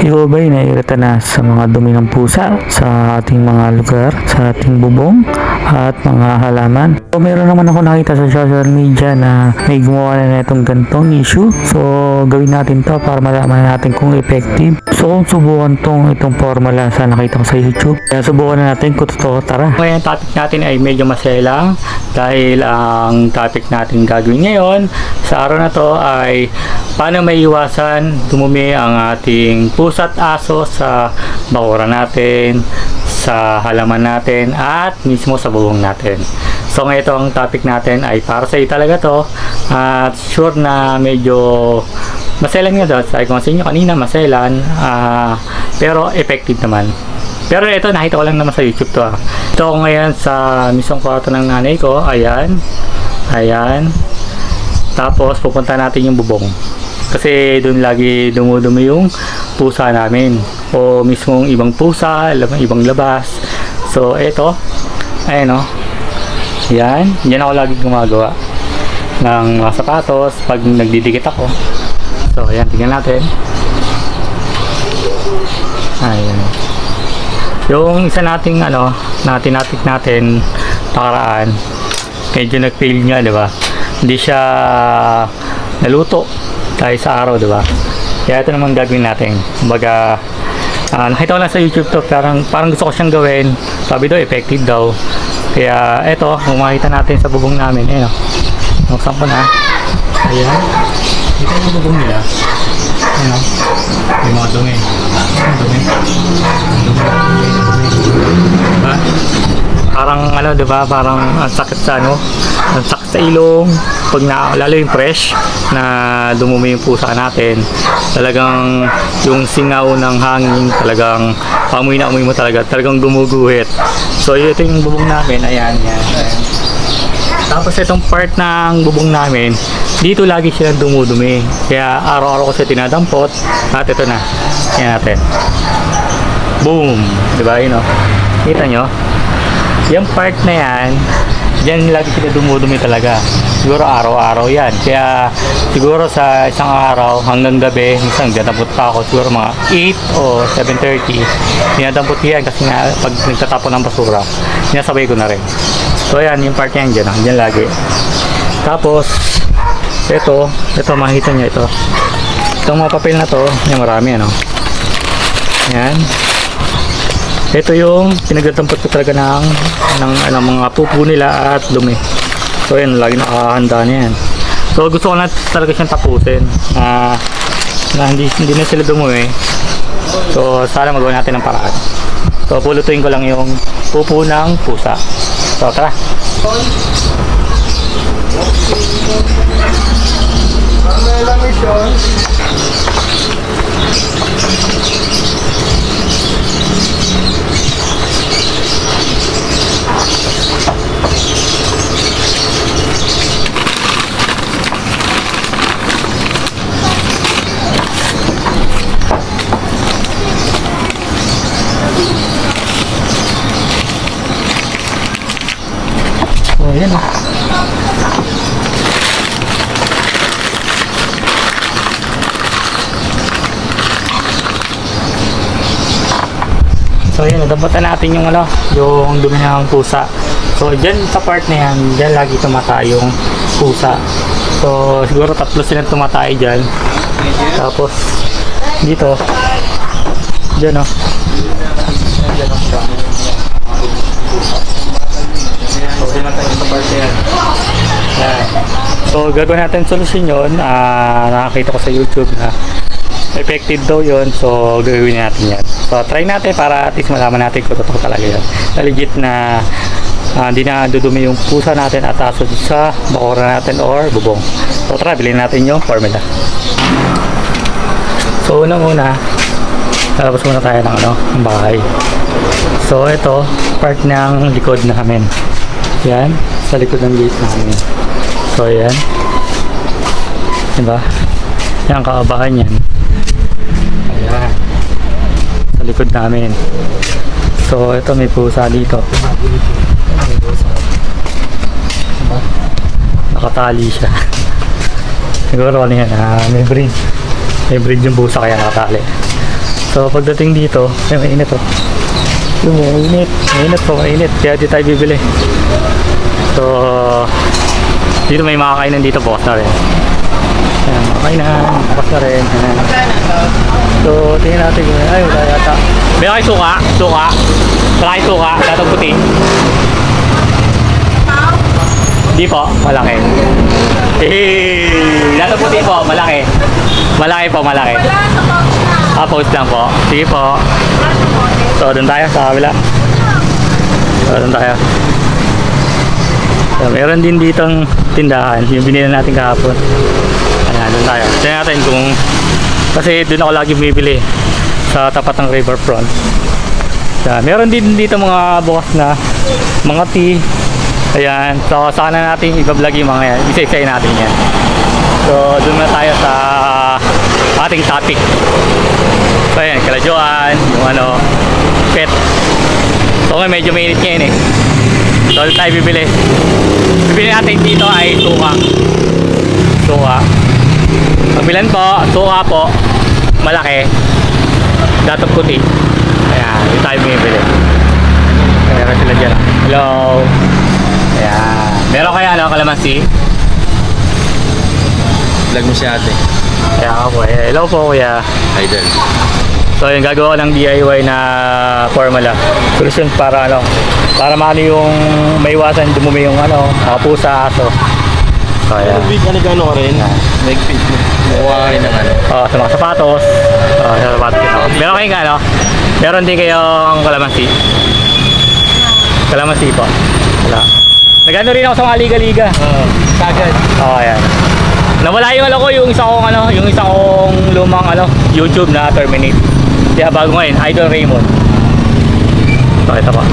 Ikaw ba'y naiirita na sa mga dumi ng pusa sa ating mga lugar, sa ating bubong at mga halaman? So, meron naman ako nakita sa social media na may gumawa na itong gantong issue. So, gawin natin to para malaman natin kung effective. So, kung subukan itong formula sa nakita ko sa YouTube, kaya subukan na natin kung totoo. Tara! Ngayon topic natin ay medyo masaya lang dahil ang topic natin gagawin ngayon sa araw na to ay paano may iwasan dumumi ang ating pusa at aso sa bakura natin, sa halaman natin at mismo sa bubong natin. So ngayon itong topic natin ay para sa iyo talaga to at sure na medyo maselan nga daw. Sabi ko sa inyo kanina maselan pero effective naman. Pero ito nakita ko lang naman sa YouTube to. Ito ako ngayon sa mismong kwarto ng nanay ko. Ayan. Ayan. Tapos pupunta natin yung bubong. Kasi doon lagi dumudumi yung pusa namin. O mismong ibang pusa, ibang labas. So ito. Ayan o. Yan. Yan ako lagi gumagawa ng mga sapatos pag nagdidikit ako. So ayan. Tingnan natin. Ayan. Yung isa nating natin nakaraan, medyo nag-fail nga, di ba? Hindi siya naluto dahil sa araw, di ba? Kaya ito naman gagawin natin. Kumbaga, nakita ko lang sa YouTube to, parang gusto ko siyang gawin. Sabi daw, effective daw. Kaya ito, kung makita natin sa bubong namin, ayun, buksan ko na. Ayan. Ito yung bubong nila. Ayun, yung mga dumi. Dumi. Diba? Parang diba? Parang ang sakit sa ang sakit sa ilong pag lalo yung fresh na dumumi yung pusa natin. Talagang yung singaw ng hangin, talagang amoy na amoy mo talagang gumuguhit. So ito yung bubong namin. Ayan. Tapos itong part ng bubong namin, dito lagi silang dumudumi. Kaya araw-araw ko siya tinadampot. At ito na. Yan natin. Boom! Diba yun o? Kita nyo? Yung part na yan, dyan lagi sila dumudumi talaga. Siguro araw-araw yan. Kaya siguro sa isang araw hanggang gabi, minsan dinadampot pa ako. Siguro mga 8 o 7:30. Dinadampot yan kasi nga pag nagtatapon ng basura, sinasabay ko na rin. So yan, yung part yan dyan. Dyan lagi. Tapos, ito makikita nyo ito. Itong mga papel na to, yung marami yan. Ito yung pinagdadampot ko talaga ng mga pupo nila at dumi. So yan, lagi nakahanda na yan. So gusto ko na talaga siyang tapusin na hindi na sila dumuwi. So sana magawa natin ng paraan. So pulutuin ko lang yung pupo ng pusa. So tara. So yan So yun, nadampatan natin yung yung dumi ng pusa. So dyan sa part na yan, dyan lagi tumatay yung pusa. So siguro 3 silang tumatay dyan. Tapos dito, dyan So dyan natin sa part na yan. Yan. So gagawin natin solusyon yun. Nakakita ko sa YouTube na effective daw yun, so gagawin natin yan. So try natin para at least malaman natin kung totoo talaga yan. Na legit na hindi na dudumi yung pusa natin at aso sa bakura natin or bubong. So tara, bilhin natin yung formula. So unang-una, lalabas muna tayo ng bahay. So ito, part ng likod namin. Yan, sa likod ng gate namin. So yan. Diba? Yan, kaabahan yan. Ayan. Sa likod namin. So ito may pusa dito. Diba? Nakatali siya. Siguro ano yan, may breed yung pusa kaya nakatali. So pagdating dito, ay mainit oh. Mainit po, mainit. Kaya di tayo bibili. So dito may mga kainan dito, bukas na rin. Ayan, mga kainan, bukas na rin. Ayan. So tingnan natin kung ay wala yata. Meron kayo suka? Suka? Wala kayo suka? Datang puti? Di po, malaki. Datang puti po, malaki. Malaki po, malaki. Post lang po. Sige po. So, doon tayo sa kabila. So, doon tayo. So, meron din ditong tindahan. Yung binili natin kahapon. Ayan, doon tayo. Tignan natin kung... Kasi doon ako lagi bumibili. Sa tapat ng riverfront. So, meron din dito mga bukas na mga tea. Ayan. So, sana natin i-vlog yung mga yan. Isa-isayin natin yan. So, doon na tayo sa ating topic. So, ayan, kalajuan, yung ano, pet. So, ngayon medyo mainit ngayon eh. So, doon tayo bibili. Bibili natin dito ay suka. Suka. Pagbilan po, suka po, malaki. Datong puti. Ayan, doon tayo bibili. Meron sila dyan. Hello. Ayan. Meron kaya ano, kalamansi? Vlog mo si ate. Kaya ako po. Hello po kuya. Idol. So yung gagawa ko ng DIY na formula. Solution para ano, para maano yung maiwasan dumumi yung ano, mga pusa, aso. So ayan. Big ano ka rin? Nag-fit mo. Mukha ka rin ng ano. Oh, sa mga sapatos. Oh, sa sapatos ito. Meron kayong ano? Meron din kayong kalamansi. Kalamansi po. Wala. Nagano rin ako sa mga liga-liga. Kagad. Oh, ayan. Nawala yung ano ko, yung isa kong lumang ano, YouTube na terminate. Kaya bago ngayon, Idol Raymond. So, ito pa.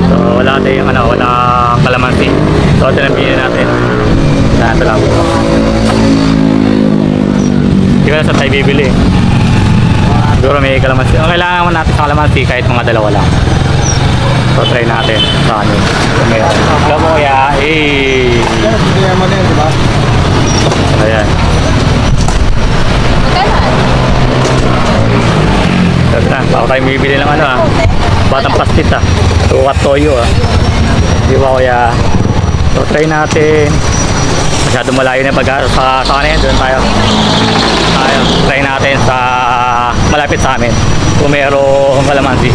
So, wala tayong ano, wala kalamansi. So, ito na pinili natin. Ito lang. Hindi ko na sa tayo bibili. Siguro may kalamansi. Ang kailangan naman natin sa kalamansi kahit mga dalawa lang. So, try natin sa ano. Hello mo kaya. Kaya mo din, di ba? Ayan. Tapos na, baka tayo bibili ng ano batang pastit sukat toyo di ba kuya? So try natin. Masyado malayo na pag sa kanin, doon tayo try natin sa malapit sa amin kung mayroong kalamansi.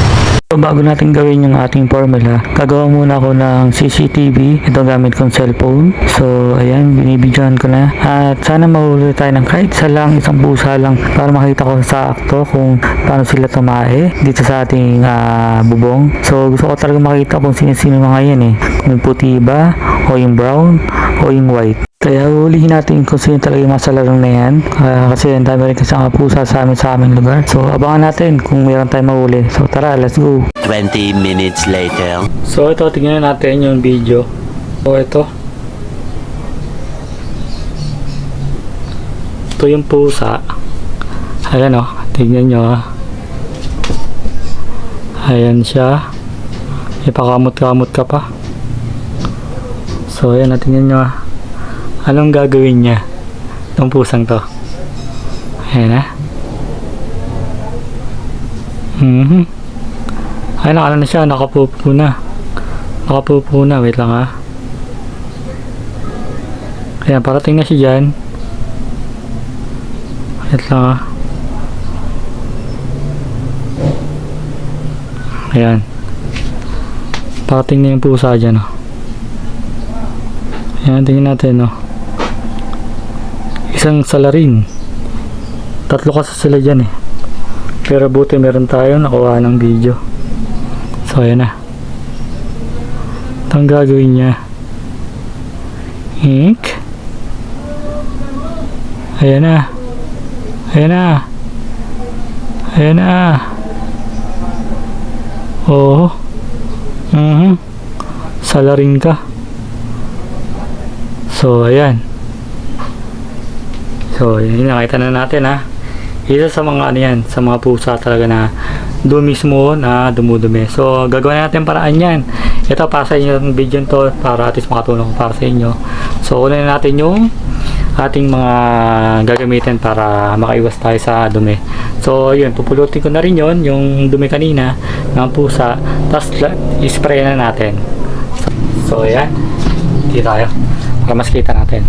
So bago natin gawin yung ating formula, gagawa muna ako ng CCTV. Ito gamit kong cellphone. So ayan, binibidyohan ko na. At sana mahuli tayo ng kahit isa lang, isang pusa lang, para makita ko sa akto kung paano sila tumae dito sa ating bubong. So gusto ko talaga makita kung sino-sino mga yan eh. Kung yung puti ba, o yung brown, o yung white. Kaya hulihin natin kung sino talaga yung mga larong na yan. Kasi ang dami rin kasi ang pusa sa aming lugar. So abangan natin kung mayroon tayong mahuli. So tara, let's go. 20 minutes later. So ito, tingnan natin yung video. So ito yung pusa. Ayan tingnan nyo ayan siya. Ipakamot-kamot ka pa. So ayan, tingnan nyo anong gagawin niya itong pusang to. Ayan ay nakala na siya, nakapupo na. Wait lang ayan, parating na siya dyan. Wait lang ayan, parating na yung pusa dyan ayan, tingnan natin isang salarin. 3 kasi sila dyan pero buti meron tayo nakuha ng video. So ayan na. Ito ang gagawin niya. Ayan na. Oh. Salarin ka. So ayan. So yun, nakita na natin isa sa mga ano yan, sa mga pusa talaga na doon mismo na dumudumi. So gagawin natin paraan yan. Ito para sa inyo yung video to, para at least makatulong para sa inyo. So unahin natin yung ating mga gagamitin para makaiwas tayo sa dumi. So yun, pupulutin ko na rin yun, yung dumi kanina ng pusa, tapos i-spray na natin. So ayan, dito tayo para mas kita natin.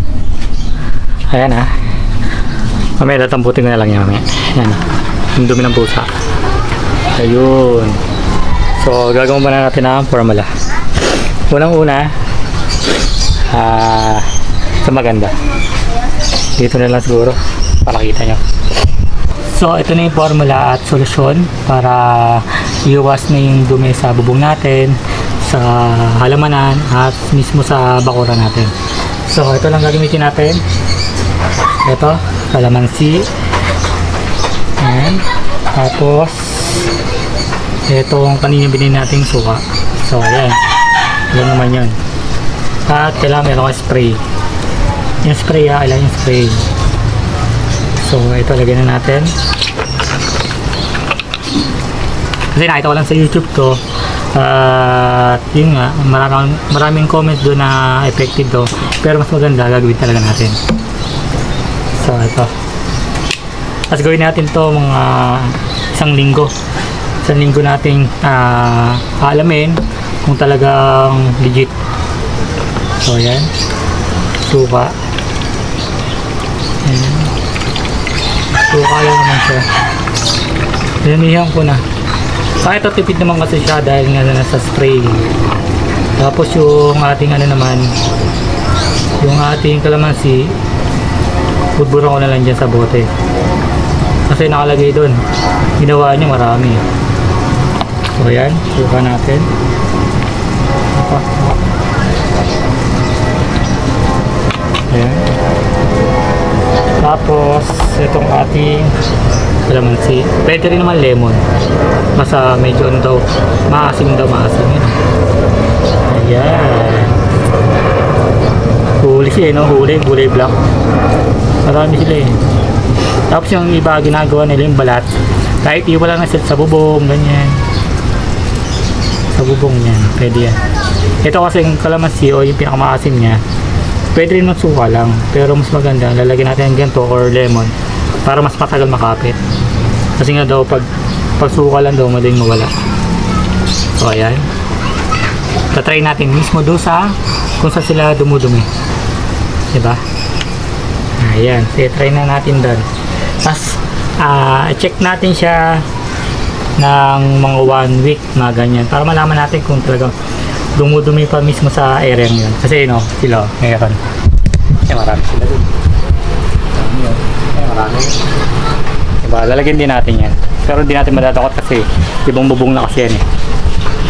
Ayan ha, mamaya tatamputin ko na lang yan mamaya. Ayan, yung dumi ng pusa. Ayun. So gagawin ba na natin ang formula. Unang una, sa maganda, dito na lang siguro para kita nyo. So ito na yung formula at solusyon para iwas na yung dumi sa bubong natin, sa halamanan at mismo sa bakuran natin. So ito lang gagamitin natin. Ito, kalamansi. Ayan. Tapos itong kanina binili nating suka. So ayan, yan naman yun. At kailangan meron kang spray. Yung spray kailangan yung spray. So ito, lagyan na natin. Kasi nakita ko lang sa YouTube to. At yun nga, maraming comments doon na effective to. Pero mas maganda, gagawin talaga natin. So ito. Tapos gawin natin to mga isang linggo nating alamin kung talagang legit. So yan, suka. Ayan. Suka lang naman siya. Dinamihan ko na. Sa ito tipid naman kasi siya dahil nga nasa spray. Tapos yung ating naman, yung ating kalamansi, budburan ko na lang dyan sa bote. Kasi nakalagay doon, ginawa niya marami. So ayan, suka natin. Ayan. Tapos itong ating kalamansi. Pwede rin naman lemon. Basta medyo daw, maasim daw, maasim yun. Ayan. Huli siya, no? Huli black. Marami sila eh. Tapos yung iba ginagawa nila yung balat. Kahit iwala na sila sa bubong, ganyan. Sa bubong yan, pwede yan. Ito kasi yung kalamansi o yung pinakamaasim niya, pwede rin magsuka lang. Pero mas maganda, lalagyan natin ng ganito or lemon para mas matagal makapit. Kasi nga daw, pag suka lang daw, madaling mawala. So ayan. Tatry natin mismo doon sa kung saan sila dumudumi. Diba? Ayan, try na natin doon. Tapos, check natin siya ng mga 1 week, mga ganyan, para malaman natin kung talagang dumudumi pa mismo sa area yun. Kasi sila, mayroon. Marami sila dun. Marami. Diba, lalagyan din natin yan. Pero hindi natin madatakot kasi ibang bubong na kasi yan eh.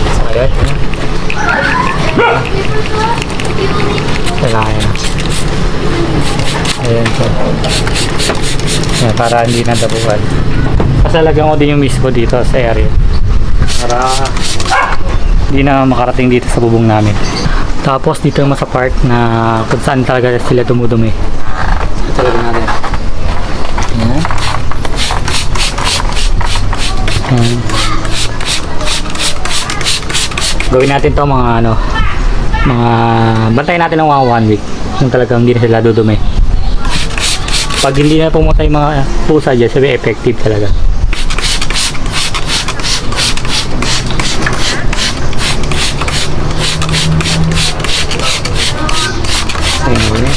So, ayan. Kailangan na. Ayan po. Ayan, para hindi nadabuhan. Kasalagyan ko din yung mismo dito sa area. Para hindi na makarating dito sa bubong namin. Tapos dito naman sa part na kung saan talaga sila dumudumi. Ito talaga natin. Ayan. Ayan. Gawin natin to mga bantayan natin ng 1 week kung talagang hindi na sila dudumi. Pag hindi na pumunta yung mga pusa dyan, sabi effective talaga. Ayan.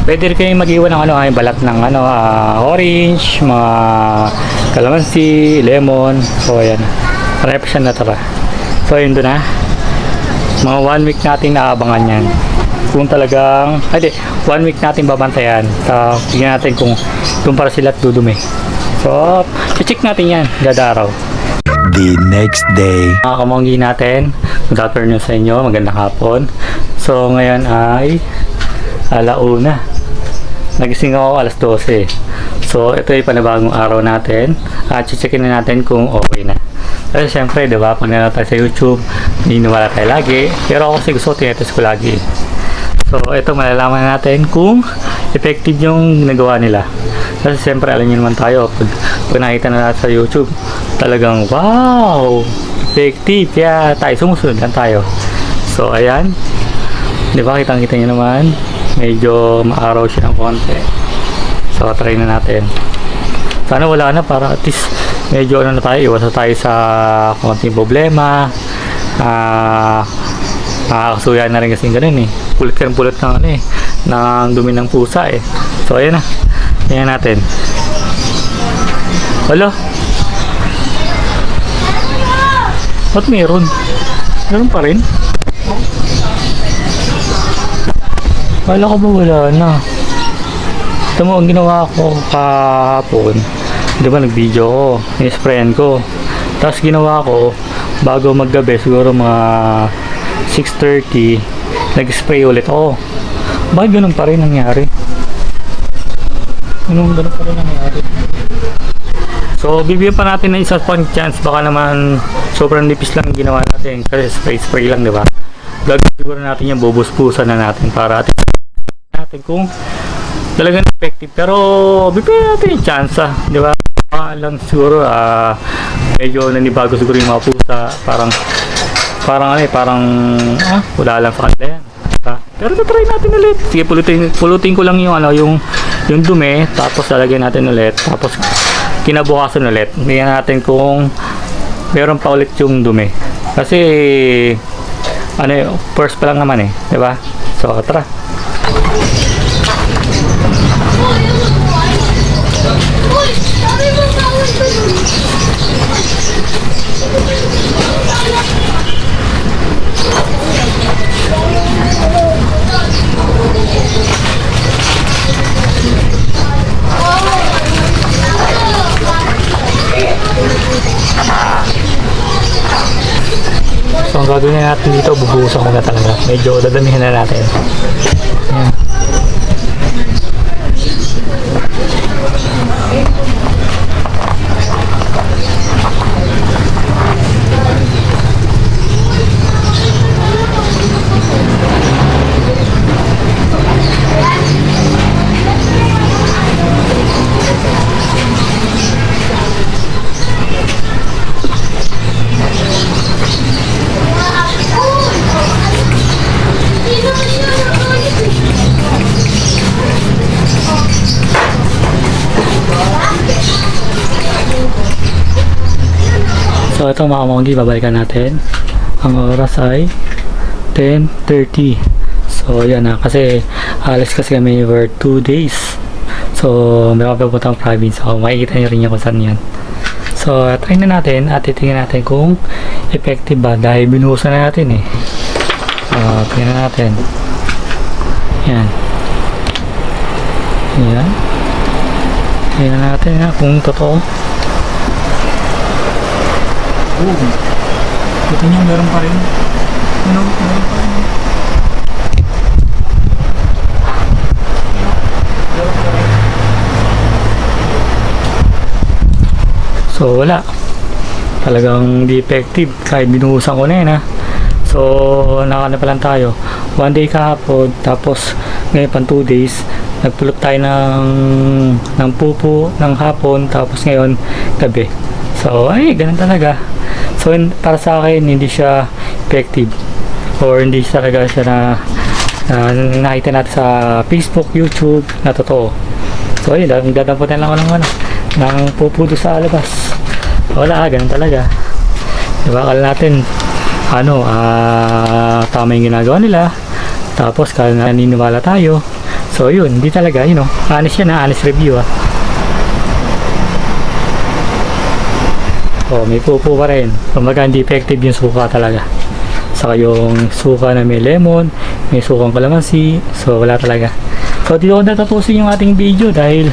Pwede rin kayong mag-iwan ng ay balat ng orange, mga kalamansi, lemon. So ayan, marami siya natara. So yun doon mga 1 week natin naabangan yan. Kung talagang 1 week natin babantayan. So tignan natin kung para sila at dudumi. So check natin yan kada araw. The next day. Mga kamonggi natin, good afternoon sa inyo, magandang hapon. So ngayon ay alauna. Nagising ako alas 12. So ito ay panibagong araw natin. At checkin na natin kung okay na. Kasi syempre, diba, pag nanonood tayo sa YouTube, niniwala tayo lagi. Pero ako kasi gusto ko, tinetest ko lagi. So ito, malalaman natin kung effective yung ginagawa nila. Kasi syempre, alam nyo naman tayo, pag nakita na natin sa YouTube, talagang wow, effective. Kaya tayo sumusunod lang tayo. So ayan, di ba, kitang-kita nyo naman, medyo maaraw siya ng konti. So try na natin. Sana wala na, para at least medyo ano na tayo, iwas na tayo sa konting problema. Nakakasuya na rin kasi ganun eh, pulot ng ano eh, ng dumi ng pusa eh. So ayan na, tingnan natin. Wala, ba't meron? Meron pa rin? Wala ko ba wala na? Ito mo, ang ginawa ko kahapon, di ba nag-video ko, in-sprayan ko. Tapos ginawa ko, bago maggabi, siguro mga 6:30, nag-spray ulit ako. Bakit ganun pa rin nangyari? Ganun pa rin nangyari. So, bibigyan pa natin ng isa pang chance. Baka naman sobrang nipis lang ginawa natin. Kasi spray lang, di ba? Gagawin siguro natin yung bubuspusan na natin para natin kung talagang effective. Pero bibigyan natin yung chance, di ba? Lang siguro medyo nanibago siguro yung mga pusa. Parang wala lang sa kanila yan. Pero try natin ulit. Sige, pulutin ko lang yung yung dumi, tapos lalagyan natin ulit, tapos kinabukasan ulit. Tingnan natin kung meron pa ulit yung dumi. Kasi first pa lang naman eh, 'di ba? So, tara. So, ang gagawin natin dito, bubuhusan ko na talaga. Medyo dadamihan na natin. Ayan. So ito mga monggi, babalikan natin. Ang oras ay 10:30. So yan na, kasi alis kasi kami for 2 days. So may papuntang province. So makikita nyo rin yan kung saan yan. So try na natin at titingnan natin kung effective ba, dahil binuhusan na natin eh. Tingnan natin. Yan. Yan. Tingnan natin kung totoo. Ito niyo, meron pa rin. Meron pa rin. So wala, talagang di effective kahit binuhusan ko na yun So nakana pa lang tayo 1 day kahapon, tapos ngayon pang 2 days nagpulot tayo ng pupo ng hapon, tapos ngayon gabi. So ay ganun talaga. So para sa akin hindi siya effective, or hindi talaga siya na nakita natin sa Facebook, YouTube na totoo. So ayun, dadamputin lang ako ng pupudo sa labas. Wala, ganun talaga. Diba, akala natin tama yung ginagawa nila, tapos kala naniniwala tayo. So yun, hindi talaga, honest yan, honest review may pupo pa rin. Kumbaga hindi effective yung suka talaga. Saka yung suka na may lemon, may sukang kalamansi, so wala talaga. So dito ko natapusin yung ating video dahil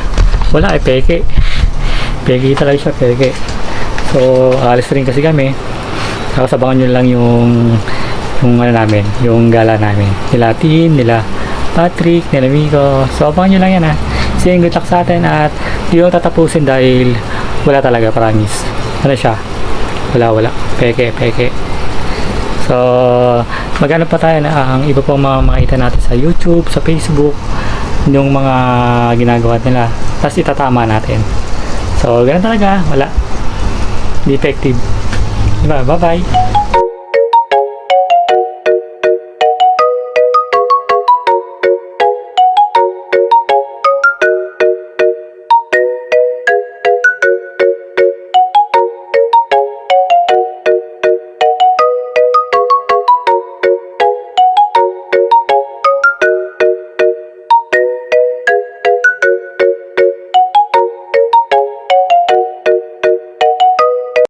wala, peke talaga siya, peke. So alis rin kasi kami, tapos abangan nyo lang yung namin, yung gala namin, nila Tin, nila Patrick, nila Miko. So abangan nyo lang yan Saying good luck sa atin, at dito ko tatapusin dahil wala talaga, promise. Siya, wala, peke. So maghanap pa tayo na ang iba pang mga makita natin sa YouTube, sa Facebook, yung mga ginagawa nila, tapos itatama natin. So ganun talaga, wala. Defective. Diba? Bye-bye.